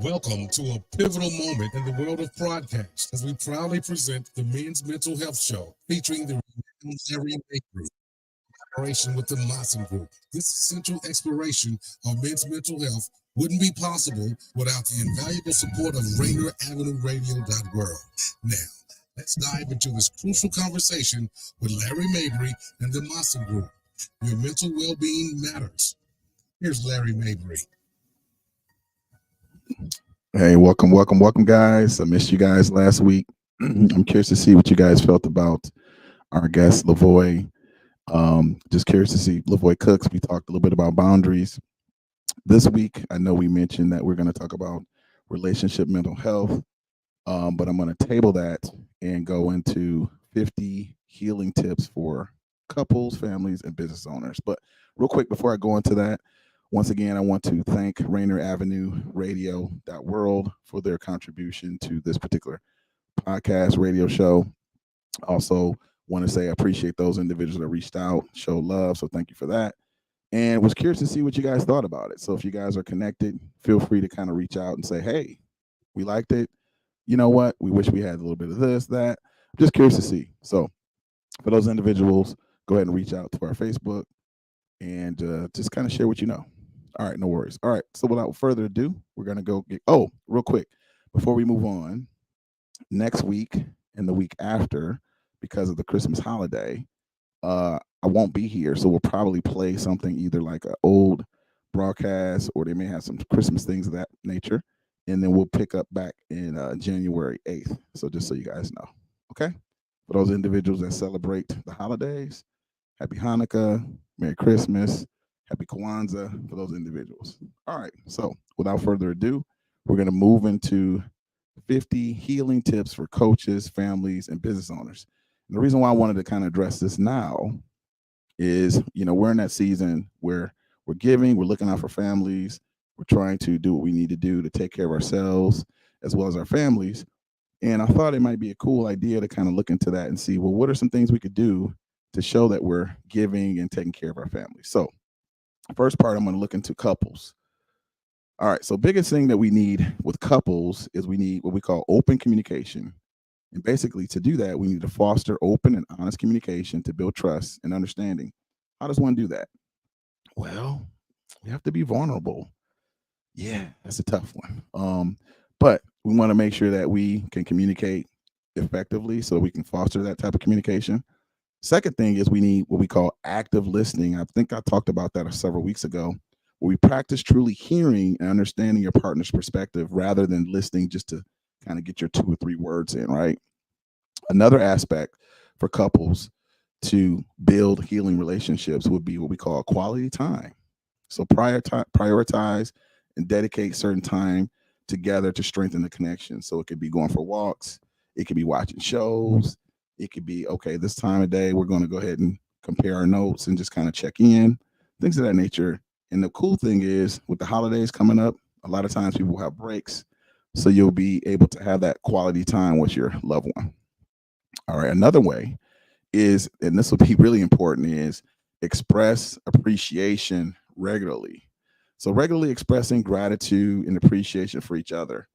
Welcome to a pivotal moment in the world of broadcast as we proudly present the Men's Mental Health Show featuring the renowned Larry Mabry, collaboration with the Maassen Group. This essential exploration of men's mental health wouldn't be possible without the invaluable support of Rainier Avenue Radio World. Now, let's dive into this crucial conversation with Larry Mabry and the Maassen Group. Your mental well-being matters. Here's Larry Mabry. Hey, welcome, guys. I missed you guys last week. I'm curious to see what you guys felt about our guest, Lavoy. Just curious to see Lavoy Cooks. We talked a little bit about boundaries. This week, I know we mentioned that we're going to talk about relationship mental health, but I'm going to table that and go into 50 healing tips for couples, families, and business owners. But real quick, before I go into that, once again, I want to thank Rainier Avenue Radio World for their contribution to this particular podcast radio show. Also, want to say I appreciate those individuals that reached out, show love. So thank you for that. And was curious to see what you guys thought about it. So if you guys are connected, feel free to kind of reach out and say, hey, we liked it. You know what? We wish we had a little bit of this, that. I'm just curious to see. So for those individuals, go ahead and reach out to our Facebook and just kind of share what you know. All right, no worries. All right, so without further ado, we're going to go get, real quick, before we move on, next week and the week after, because of the Christmas holiday, I won't be here, so we'll probably play something either like an old broadcast or they may have some Christmas things of that nature, and then we'll pick up back in January 8th, so just so you guys know, okay? For those individuals that celebrate the holidays, Happy Hanukkah, Merry Christmas, Happy Kwanzaa for those individuals. All right, so without further ado, we're going to move into 50 healing tips for coaches, families, and business owners. And the reason why I wanted to kind of address this now is, we're in that season where we're giving, we're looking out for families, we're trying to do what we need to do to take care of ourselves as well as our families. And I thought it might be a cool idea to kind of look into that and see, well, what are some things we could do to show that we're giving and taking care of our families? So first part, I'm going to look into couples. All right, so biggest thing that we need with couples is we need what we call open communication. And basically to do that, we need to foster open and honest communication to build trust and understanding. How does one do that? Well, we have to be vulnerable. Yeah, that's a tough one. But we want to make sure that we can communicate effectively so we can foster that type of communication. Second thing is we need what we call active listening. I think I talked about that several weeks ago, where we practice truly hearing and understanding your partner's perspective rather than listening just to kind of get your 2 or 3 words in, right? Another aspect for couples to build healing relationships would be what we call quality time. So prioritize and dedicate certain time together to strengthen the connection. So it could be going for walks, it could be watching shows, it could be, okay, this time of day, we're going to go ahead and compare our notes and just kind of check in, things of that nature. And the cool thing is with the holidays coming up, a lot of times people have breaks. So you'll be able to have that quality time with your loved one. All right. Another way is, and this will be really important, is express appreciation regularly. So regularly expressing gratitude and appreciation for each other.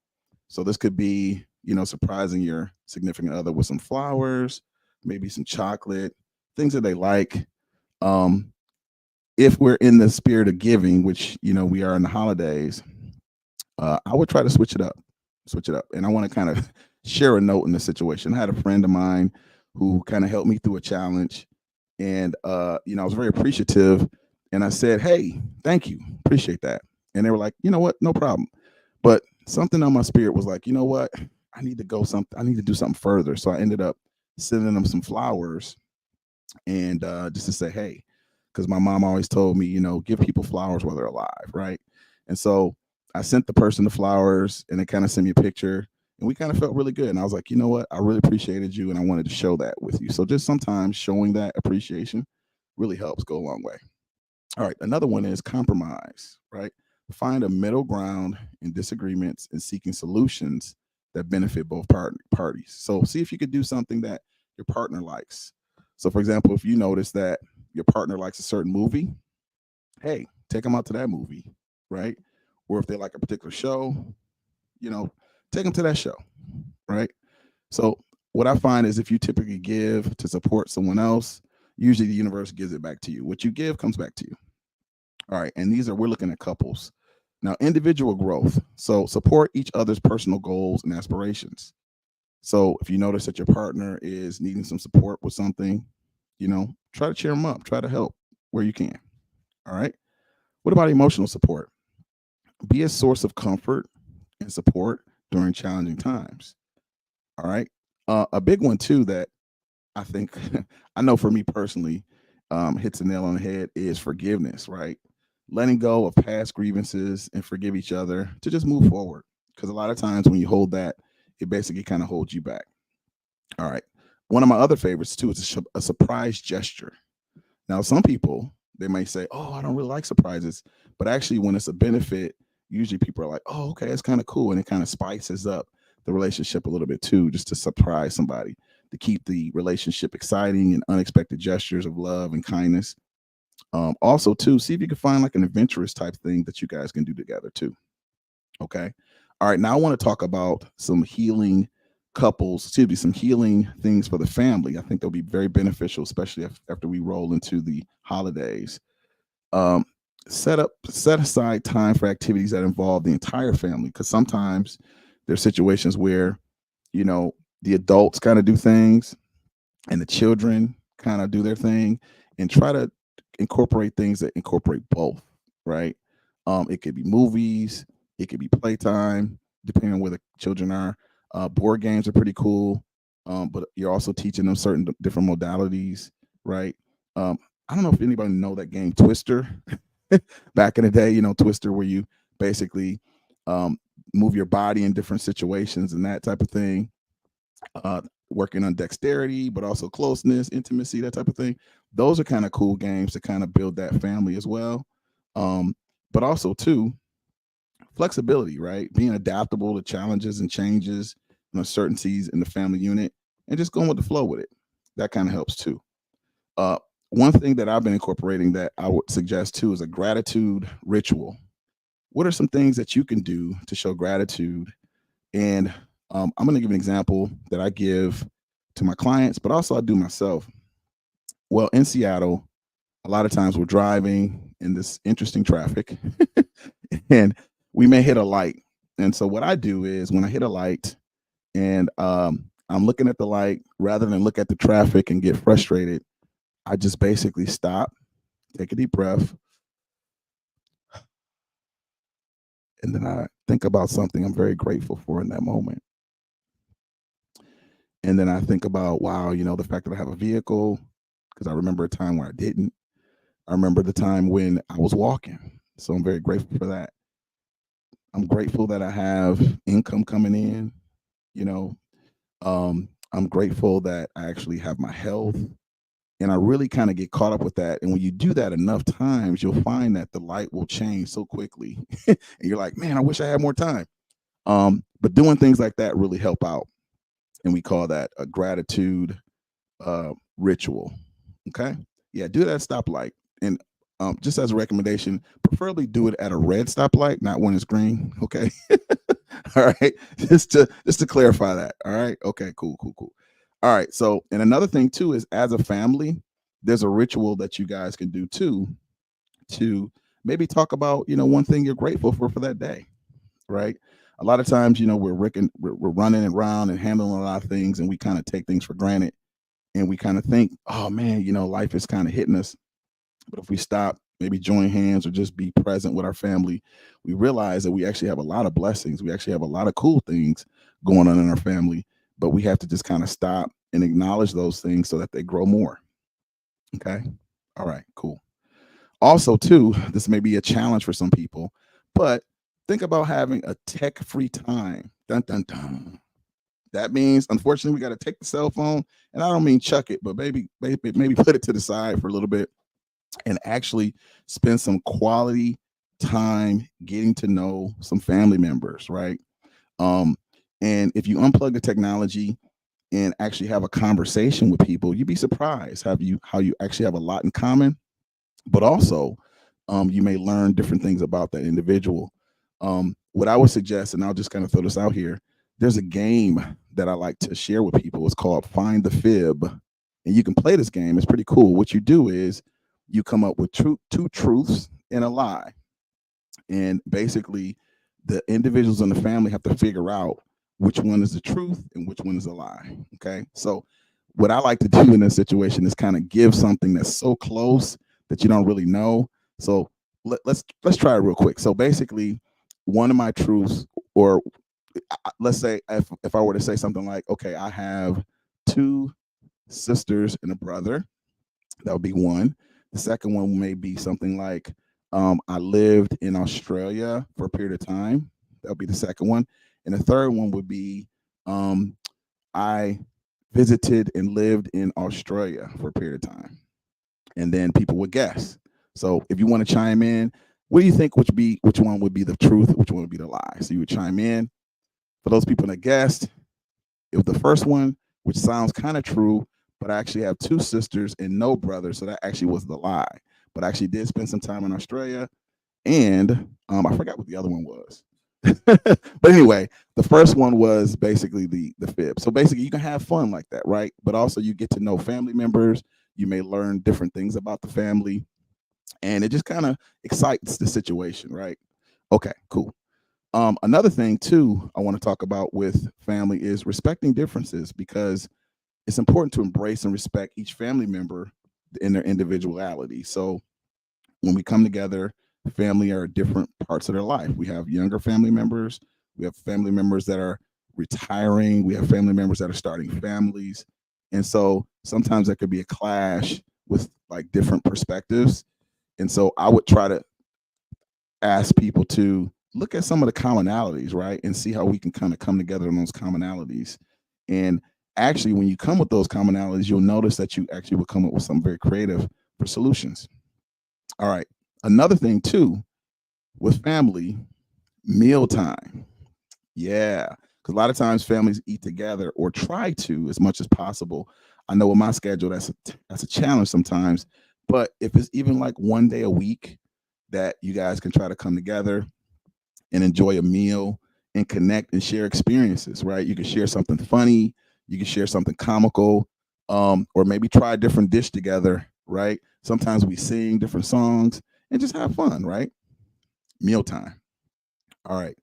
So this could be, surprising your significant other with some flowers, maybe some chocolate, things that they like. If we're in the spirit of giving, which, we are in the holidays, I would try to switch it up. And I want to kind of share a note in this situation. I had a friend of mine who kind of helped me through a challenge. And, I was very appreciative. And I said, hey, thank you. Appreciate that. And they were like, you know what? No problem. But something on my spirit was like, you know what? I need to do something further. So I ended up sending them some flowers and just to say, hey, because my mom always told me, give people flowers while they're alive. Right. And so I sent the person the flowers and they kind of sent me a picture and we kind of felt really good. And I was like, you know what? I really appreciated you and I wanted to show that with you. So just sometimes showing that appreciation really helps go a long way. All right. Another one is compromise, right? Find a middle ground in disagreements and seeking solutions that benefit both parties. So see if you could do something that your partner likes. So for example, if you notice that your partner likes a certain movie, hey, take them out to that movie, right? or if they like a particular show, take them to that show, right? So what I find is if you typically give to support someone else, usually the universe gives it back to you. What you give comes back to you. All right. And we're looking at couples. Now, individual growth. So support each other's personal goals and aspirations. So if you notice that your partner is needing some support with something, try to cheer them up, try to help where you can. All right. What about emotional support? Be a source of comfort and support during challenging times. All right. A big one too that I think I know for me personally hits the nail on the head is forgiveness, right? Letting go of past grievances and forgive each other to just move forward. Because a lot of times when you hold that, it basically kind of holds you back. All right. One of my other favorites too is a surprise gesture. Now, some people, they may say, oh, I don't really like surprises. But actually, when it's a benefit, usually people are like, oh, okay, it's kind of cool. And it kind of spices up the relationship a little bit too, just to surprise somebody, to keep the relationship exciting and unexpected gestures of love and kindness. Also, too, see if you can find like an adventurous type thing that you guys can do together too. Okay. All right. Now I want to talk about some healing some healing things for the family. I think they'll be very beneficial, especially after we roll into the holidays. Um, set aside time for activities that involve the entire family, because sometimes there's situations where, the adults kind of do things and the children kind of do their thing, and try to incorporate things that incorporate both, right? It could be movies, it could be playtime, depending on where the children are. Board games are pretty cool, but you're also teaching them certain different modalities, right? I don't know if anybody know that game Twister. Back in the day, Twister, where you basically move your body in different situations and that type of thing. Working on dexterity, but also closeness, intimacy, that type of thing. Those are kind of cool games to kind of build that family as well. But also too, flexibility, right? Being adaptable to challenges and changes and uncertainties in the family unit, and just going with the flow with it. That kind of helps too. One thing that I've been incorporating that I would suggest too is a gratitude ritual. What are some things that you can do to show gratitude? And I'm going to give an example that I give to my clients, but also I do myself. Well, in Seattle, a lot of times we're driving in this interesting traffic and we may hit a light. And so what I do is when I hit a light and I'm looking at the light, rather than look at the traffic and get frustrated, I just basically stop, take a deep breath, and then I think about something I'm very grateful for in that moment. And then I think about, wow, the fact that I have a vehicle, because I remember a time where I didn't. I remember the time when I was walking. So I'm very grateful for that. I'm grateful that I have income coming in. I'm grateful that I actually have my health. And I really kind of get caught up with that. And when you do that enough times, you'll find that the light will change so quickly. And you're like, man, I wish I had more time. But doing things like that really help out. And we call that a gratitude ritual. Okay. Yeah, do that stoplight. And just as a recommendation, preferably do it at a red stoplight, not when it's green. Okay. All right. Just to clarify that. All right. Okay, cool. All right. So, and another thing too is, as a family, there's a ritual that you guys can do too, to maybe talk about, one thing you're grateful for that day. Right. A lot of times, we're running around and handling a lot of things, and we kind of take things for granted, and we kind of think, oh man, life is kind of hitting us. But if we stop, maybe join hands or just be present with our family, we realize that we actually have a lot of blessings. We actually have a lot of cool things going on in our family, but we have to just kind of stop and acknowledge those things so that they grow more. Okay. All right, cool. Also too, this may be a challenge for some people, but think about having a tech-free time. Dun, dun, dun. That means, unfortunately, we got to take the cell phone, and I don't mean chuck it, but maybe put it to the side for a little bit and actually spend some quality time getting to know some family members, right? And if you unplug the technology and actually have a conversation with people, you'd be surprised how you actually have a lot in common, but also you may learn different things about that individual. What I would suggest, and I'll just kind of throw this out here, there's a game that I like to share with people. It's called Find the Fib. And you can play this game. It's pretty cool. What you do is you come up with two truths and a lie. And basically, the individuals in the family have to figure out which one is the truth and which one is a lie. Okay. So, what I like to do in this situation is kind of give something that's so close that you don't really know. So, let's try it real quick. So, basically, one of my truths, or let's say if I were to say something like, okay, I have two sisters and a brother, that would be one. The second one may be something like, I lived in Australia for a period of time. That would be the second one. And the third one would be, I visited and lived in Australia for a period of time. And then people would guess. So if you want to chime in, what do you think which one would be the truth, which one would be the lie? So you would chime in. For those people that guessed, it was the first one, which sounds kind of true, but I actually have two sisters and no brother, so that actually was the lie. But I actually did spend some time in Australia, and I forgot what the other one was. But anyway, the first one was basically the fib. So basically, you can have fun like that, right? But also, you get to know family members. You may learn different things about the family, and it just kind of excites the situation, right? Okay, cool. Another thing too I want to talk about with family is respecting differences, because it's important to embrace and respect each family member in their individuality. So when we come together, family are different parts of their life. We have younger family members, we have family members that are retiring, we have family members that are starting families. And so sometimes there could be a clash with like different perspectives. And so I would try to ask people to look at some of the commonalities, right? And see how we can kind of come together on those commonalities. And actually, when you come with those commonalities, you'll notice that you actually will come up with something very creative for solutions. All right. Another thing, too, with family, mealtime. Yeah. Because a lot of times families eat together or try to as much as possible. I know with my schedule, that's a challenge sometimes. But if it's even like one day a week that you guys can try to come together and enjoy a meal and connect and share experiences, right? You can share something funny, you can share something comical, or maybe try a different dish together, right? Sometimes we sing different songs and just have fun, right? Mealtime. All right.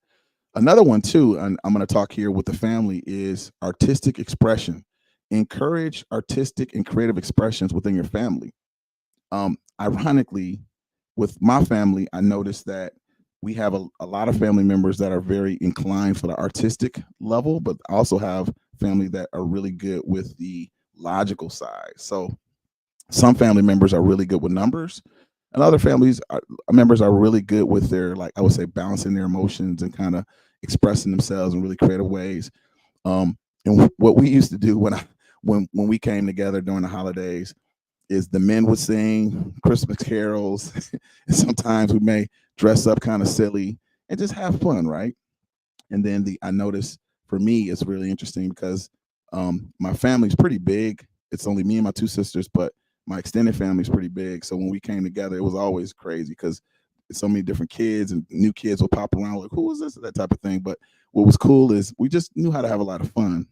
Another one too, and I'm going to talk here with the family, is artistic expression. Encourage artistic and creative expressions within your family. Ironically, with my family, I noticed that we have a lot of family members that are very inclined for the artistic level, but also have family that are really good with the logical side. So some family members are really good with numbers, and other members are really good with their, like I would say, balancing their emotions and kind of expressing themselves in really creative ways. And what we used to do when we came together during the holidays is the men would sing Christmas carols, and sometimes we may dress up kind of silly and just have fun, right? And then I noticed, for me, it's really interesting because my family's pretty big. It's only me and my two sisters, but my extended family's pretty big. So when we came together, it was always crazy because so many different kids and new kids will pop around like, who is this? That type of thing. But what was cool is we just knew how to have a lot of fun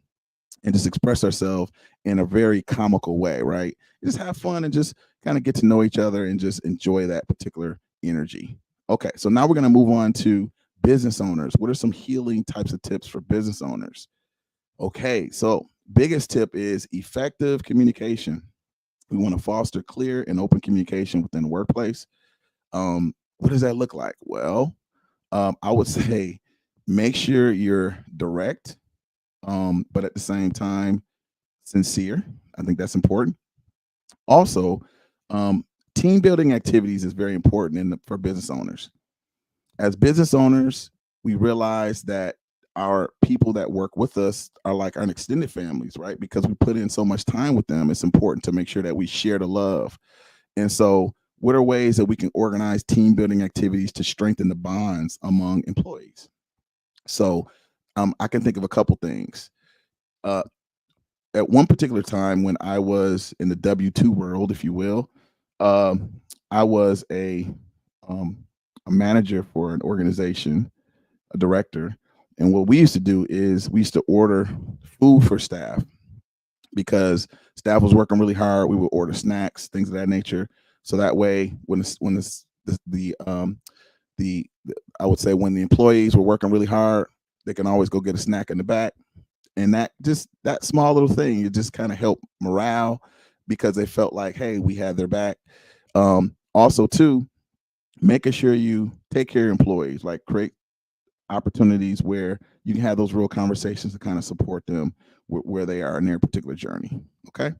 and just express ourselves in a very comical way, right? Just have fun and just kind of get to know each other and just enjoy that particular energy. Okay, so now we're going to move on to business owners. What are some healing types of tips for business owners? Okay, so biggest tip is effective communication. We want to foster clear and open communication within the workplace. What does that look like? Well, I would say make sure you're direct, but at the same time, sincere. I think that's important. Also, team building activities is very important for business owners. As business owners, we realize that our people that work with us are like our extended families, right? Because we put in so much time with them, it's important to make sure that we share the love. And so, what are ways that we can organize team building activities to strengthen the bonds among employees? So, I can think of a couple things. Uh, at one particular time when I was in the W-2 world, if you will, I was a manager for an organization, a director. And what we used to do is we used to order food for staff because staff was working really hard. We would order snacks, things of that nature. So that way, the I would say when the employees were working really hard, they can always go get a snack in the back. And that small little thing, it just kind of helped morale because they felt like, hey, we had their back. Also, too, making sure you take care of your employees, like create opportunities where you can have those real conversations to kind of support them where they are in their particular journey. Okay.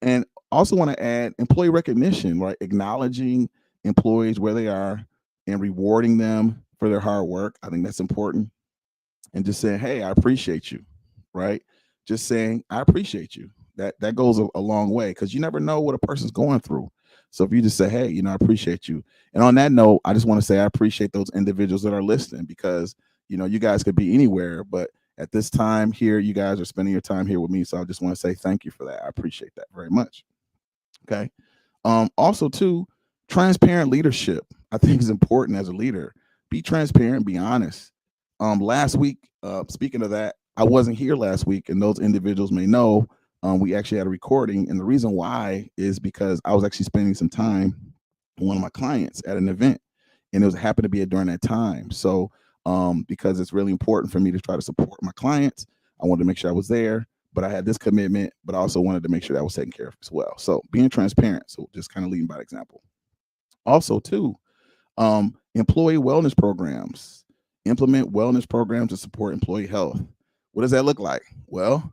And also want to add employee recognition, right? Acknowledging employees where they are and rewarding them for their hard work. I think that's important. And just saying, hey, I appreciate you, right? Just saying, I appreciate you. That goes a long way because you never know what a person's going through. So if you just say, hey, I appreciate you. And on that note, I just want to say I appreciate those individuals that are listening because, you guys could be anywhere, but at this time here, you guys are spending your time here with me. So I just want to say thank you for that. I appreciate that very much. Okay. Also, too, transparent leadership, I think is important as a leader. Be transparent, be honest. Last week, speaking of that, I wasn't here last week, and those individuals may know we actually had a recording. And the reason why is because I was actually spending some time with one of my clients at an event, and it happened to be during that time. So, because it's really important for me to try to support my clients, I wanted to make sure I was there. But I had this commitment, but I also wanted to make sure that was taken care of as well. So being transparent, so just kind of leading by example. Also, too, employee wellness programs. Implement wellness programs to support employee health. What does that look like? Well,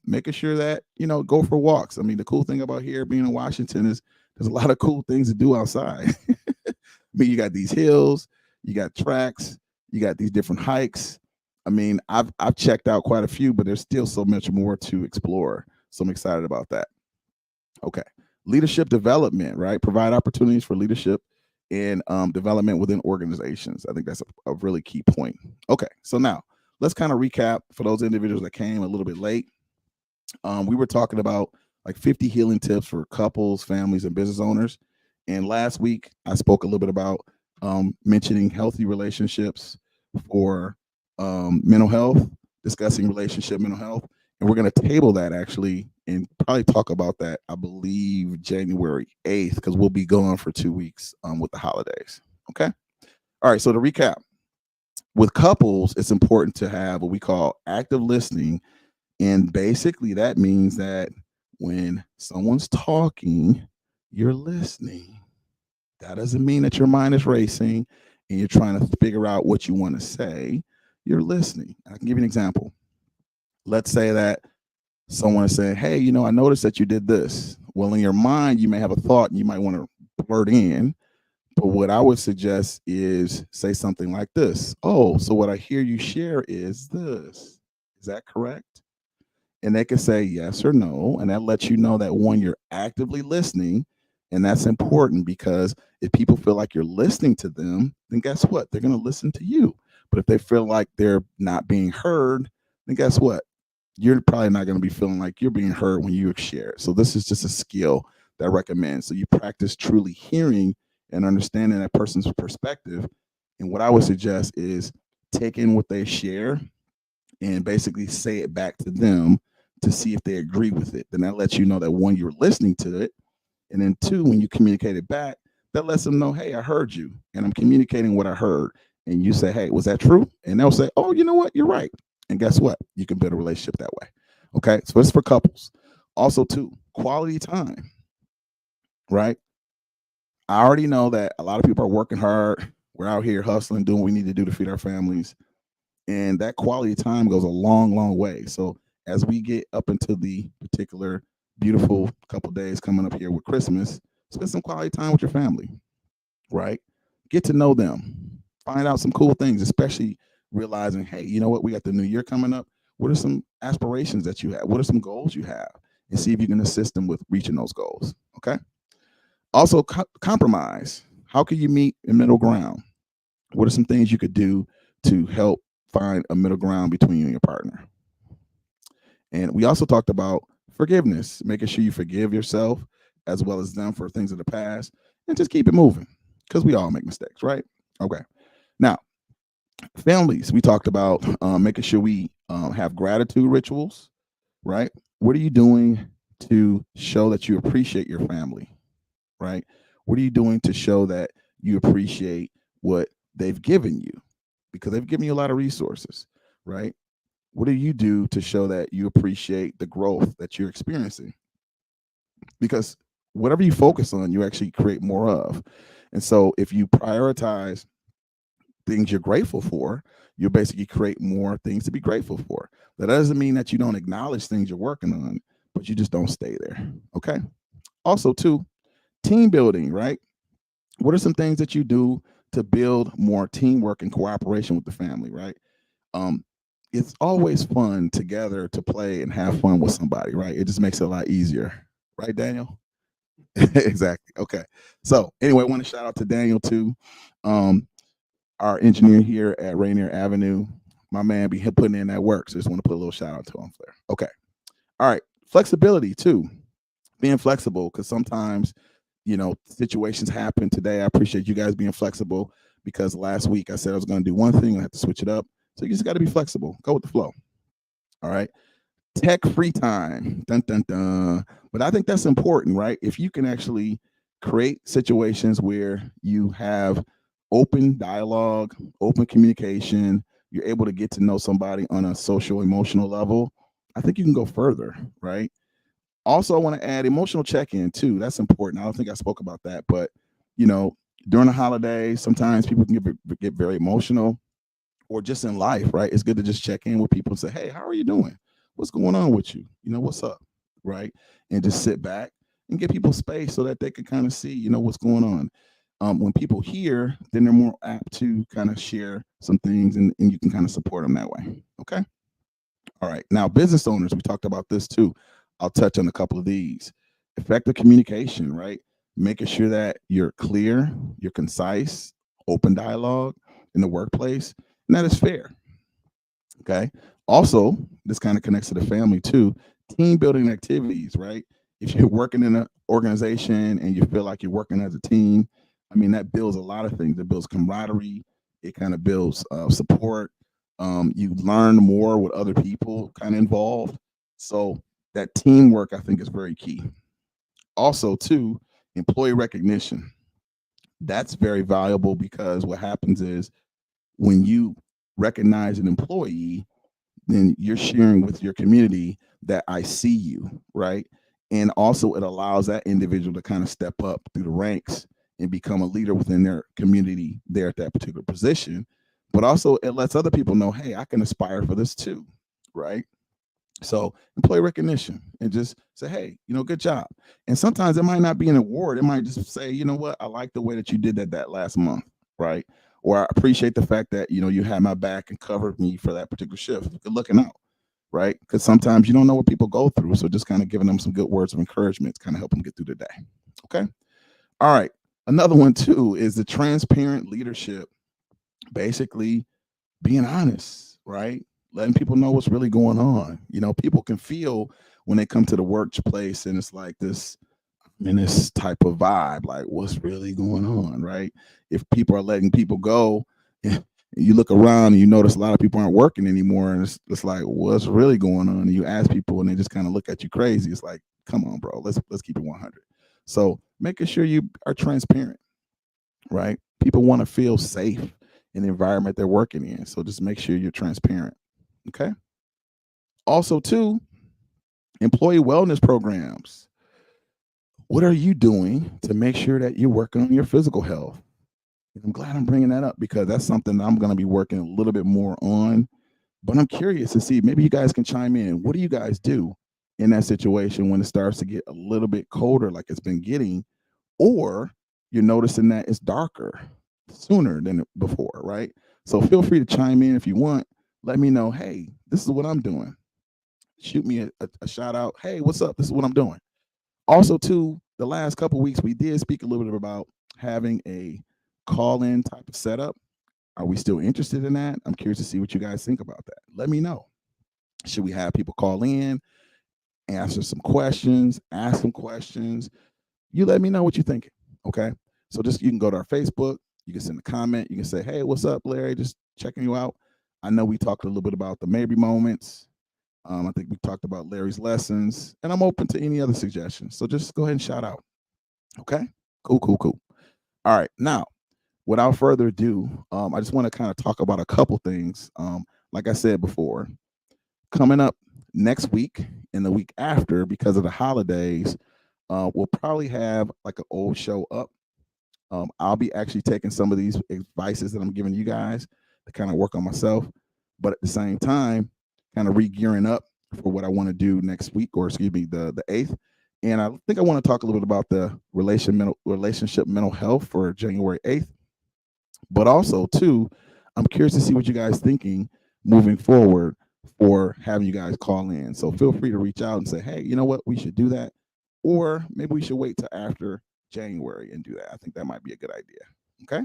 making sure that go for walks. I mean, the cool thing about here being in Washington is there's a lot of cool things to do outside. I mean, you got these hills, you got tracks, you got these different hikes. I mean, I've checked out quite a few, but there's still so much more to explore. So I'm excited about that. Okay. Leadership development, right? Provide opportunities for leadership and development within organizations. I think that's a really key point. Okay. So now let's kind of recap for those individuals that came a little bit late. We were talking about like 50 healing tips for couples, families, and business owners. And last week, I spoke a little bit about mentioning healthy relationships for mental health, discussing relationship mental health. And we're going to table that actually and probably talk about that, I believe, January 8th, because we'll be gone for 2 weeks with the holidays. Okay. All right. So to recap, with couples, it's important to have what we call active listening. And basically, that means that when someone's talking, you're listening. That doesn't mean that your mind is racing and you're trying to figure out what you want to say. You're listening. I can give you an example. Let's say that someone is saying, hey, I noticed that you did this. Well, in your mind, you may have a thought and you might want to blurt in. But what I would suggest is say something like this. Oh, so what I hear you share is this. Is that correct? And they can say yes or no. And that lets you know that one, you're actively listening. And that's important because if people feel like you're listening to them, then guess what? They're going to listen to you. But if they feel like they're not being heard, then guess what? You're probably not going to be feeling like you're being heard when you share it. So this is just a skill that I recommend. So you practice truly hearing and understanding that person's perspective. And what I would suggest is take in what they share and basically say it back to them to see if they agree with it. Then that lets you know that one, you're listening to it. And then two, when you communicate it back, that lets them know, hey, I heard you and I'm communicating what I heard. And you say, hey, was that true? And they'll say, oh, you know what? You're right. And guess what? You can build a relationship that way. Okay. So it's for couples. Also, too, quality time, right? I already know that a lot of people are working hard. We're out here hustling, doing what we need to do to feed our families. And that quality time goes a long, long way. So as we get up into the particular beautiful couple days coming up here with Christmas, spend some quality time with your family, right? Get to know them, find out some cool things, especially realizing, hey, you know what? We got the new year coming up. What are some aspirations that you have? What are some goals you have? And see if you can assist them with reaching those goals. Okay. Also, compromise. How can you meet a middle ground? What are some things you could do to help find a middle ground between you and your partner? And we also talked about forgiveness, making sure you forgive yourself as well as them for things of the past and just keep it moving because we all make mistakes, right? Okay. Now, Families, we talked about making sure we have gratitude rituals, right? What are you doing to show that you appreciate your family, right? What are you doing to show that you appreciate what they've given you? Because they've given you a lot of resources, right? What do you do to show that you appreciate the growth that you're experiencing? Because whatever you focus on, you actually create more of. And so if you prioritize things you're grateful for, you'll basically create more things to be grateful for. That doesn't mean that you don't acknowledge things you're working on, but you just don't stay there. Okay. Also, too, team building, right? What are some things that you do to build more teamwork and cooperation with the family, right? Um, it's always fun together to play and have fun with somebody, right? It just makes it a lot easier, right, Daniel? Exactly. Okay. So anyway, I want to shout out to Daniel too, our engineer here at Rainier Avenue. My man be putting in that work. So just want to put a little shout out to him there. Okay. All right. Flexibility too. Being flexible, because sometimes situations happen. Today I appreciate you guys being flexible, because last week I said I was going to do one thing, I had to switch it up. So you just got to be flexible, go with the flow. All right. Tech free time, dun dun dun. But I think that's important, right? If you can actually create situations where you have open dialogue, open communication, you're able to get to know somebody on a social emotional level, I think you can go further, right? Also, I want to add emotional check-in too. That's important. I don't think I spoke about that, but you know, during the holidays, sometimes people can get very emotional, or just in life, right? It's good to just check in with people and say, "Hey, how are you doing? What's going on with you? What's up?" Right? And just sit back and give people space so that they can kind of see, what's going on. When people hear, then they're more apt to kind of share some things, and you can kind of support them that way. Okay. All right. Now, business owners, we talked about this too. I'll touch on a couple of these. Effective communication, right? Making sure that you're clear, you're concise, open dialogue in the workplace, and that is fair. Okay. Also, this kind of connects to the family too. Team building activities, right? If you're working in an organization and you feel like you're working as a team, I mean, that builds a lot of things. It builds camaraderie, it kind of builds support. You learn more with other people kind of involved. So, that teamwork, I think, is very key. Also, too, employee recognition. That's very valuable, because what happens is when you recognize an employee, then you're sharing with your community that I see you, right? And also, it allows that individual to kind of step up through the ranks and become a leader within their community there at that particular position. But also, it lets other people know, hey, I can aspire for this too, right? So, employee recognition, and just say, hey, good job. And sometimes it might not be an award. It might just say, you know what, I like the way that you did that last month, right? Or I appreciate the fact that you had my back and covered me for that particular shift. Good looking out, right? Because sometimes you don't know what people go through. So just kind of giving them some good words of encouragement to kind of help them get through the day. Okay. All right. Another one too is the transparent leadership. Basically, being honest, right? Letting people know what's really going on. People can feel when they come to the workplace and it's like this type of vibe, like what's really going on, right? If people are letting people go, and you look around and you notice a lot of people aren't working anymore, and it's like what's really going on, and you ask people and they just kind of look at you crazy. It's like, come on, bro, let's keep it 100. So making sure you are transparent, right? People want to feel safe in the environment they're working in, so just make sure you're transparent. Okay. Also, too, employee wellness programs. What are you doing to make sure that you're working on your physical health? And I'm glad I'm bringing that up, because that's something that I'm going to be working a little bit more on. But I'm curious to see, maybe you guys can chime in. What do you guys do in that situation when it starts to get a little bit colder, like it's been getting, or you're noticing that it's darker sooner than before, right? So feel free to chime in if you want. Let me know, hey, this is what I'm doing. Shoot me a shout out. Hey, what's up? This is what I'm doing. Also, too, the last couple of weeks, we did speak a little bit about having a call in type of setup. Are we still interested in that? I'm curious to see what you guys think about that. Let me know. Should we have people call in, answer some questions, ask some questions? You let me know what you're thinking. Okay. So just you can go to our Facebook, You can send a comment. You can say, hey, what's up, Larry? Just checking you out. I know we talked a little bit about the Mabry moments. I think we talked about Larry's lessons, and I'm open to any other suggestions. So just go ahead and shout out. Okay? Cool, cool, cool. All right. Now, without further ado, I just want to kind of talk about a couple things. Like I said before, coming up next week and the week after, because of the holidays, we'll probably have like an old show up. I'll be actually taking some of these advices that I'm giving you guys to kind of work on myself, but at the same time, kind of re-gearing up for what I want to do next week, or excuse me, the 8th. And I think I want to talk a little bit about the relationship mental health for January 8th. But also, too, I'm curious to see what you guys thinking moving forward for having you guys call in. So feel free to reach out and say, hey, you know what, we should do that. Or maybe we should wait till after January and do that. I think that might be a good idea. Okay.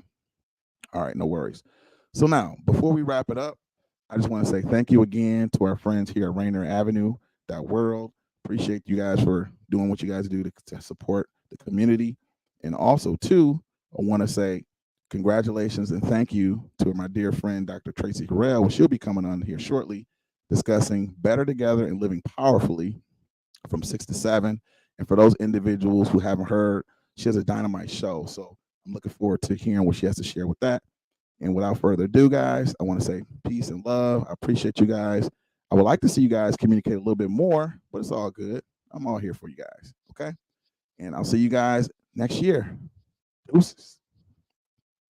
All right. No worries. So now, before we wrap it up, I just want to say thank you again to our friends here at Rainier Avenue World. Appreciate you guys for doing what you guys do to support the community. And also, too, I want to say congratulations and thank you to my dear friend, Dr. Tracy Harrell. She'll be coming on here shortly discussing Better Together and Living Powerfully from 6 to 7. And for those individuals who haven't heard, she has a dynamite show. So I'm looking forward to hearing what she has to share with that. And without further ado, guys, I want to say peace and love. I appreciate you guys. I would like to see you guys communicate a little bit more, but it's all good. I'm all here for you guys. Okay. And I'll see you guys next year. Deuces.